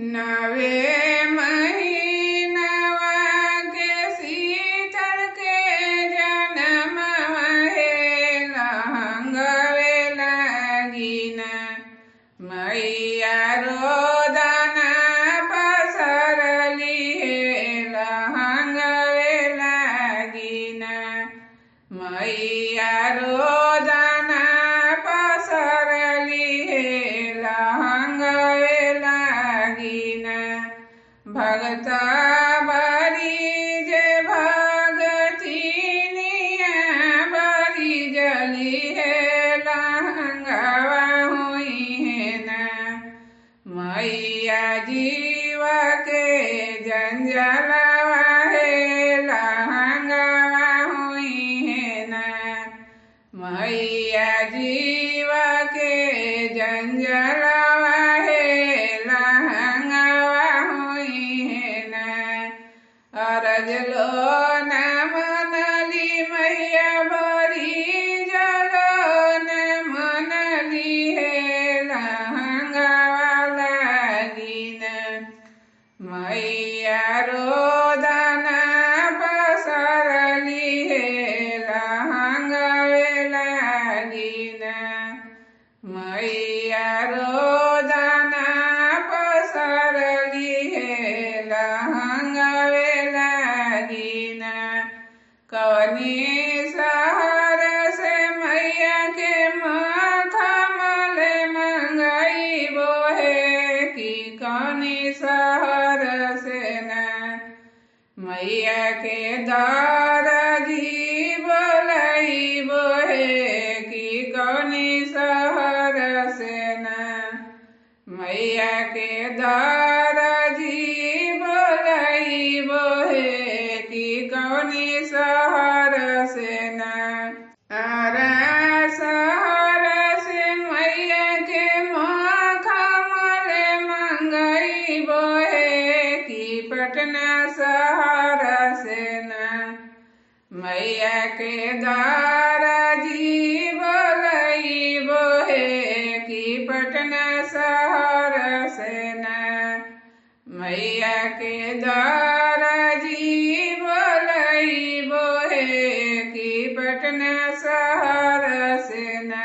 नवे महीनवा के सीतर के जनम हे लहंगवे लागिन मैया रोदन पसरली हे लहंगवे लागिन मैया रोदन पसरली हे लहंगवे लागिन भगत बरी जे भगतिनिया बरी जली है लहंगवा हुई है न मैया जीव के जंजलवा है लहंगवा हुई है न मैया जीव के जंजलवा है लहंगवा हुई है न अरज लो न मनली मैया बरी जलो न मनली है लहंगवा लागिन मैया रोदन पसरली है लहंगवे लागिन मैया रोदन पसरली है लहंगवे लागिन कवनी शहर से मैया के माथा मले मंगाई बोहे की कौनी शहर से न मैया के दाराजी बोलाई बोहे की कौनी शहर से न मैया के दाराजी बोलाई बोहे की कौनी शहर से न शहर से मैया के माथा मले मंगाई बोहे की पटना शहर से न मैया के दाराजी बोलाई बोहे की पटना शहर से न मैया के दाराजी बोलाई बोहे की पटना शहर से न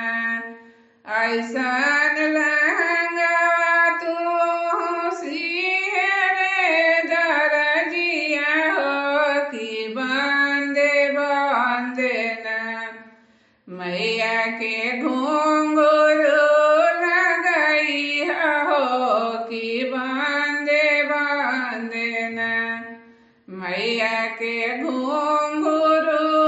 ऐसन लहंगवा तू सिहरे दरजिया हो कि बांधे बांधे न मैया के घुंघरू लगाई हो कि बांधे बांधे न मैया के घुंघरू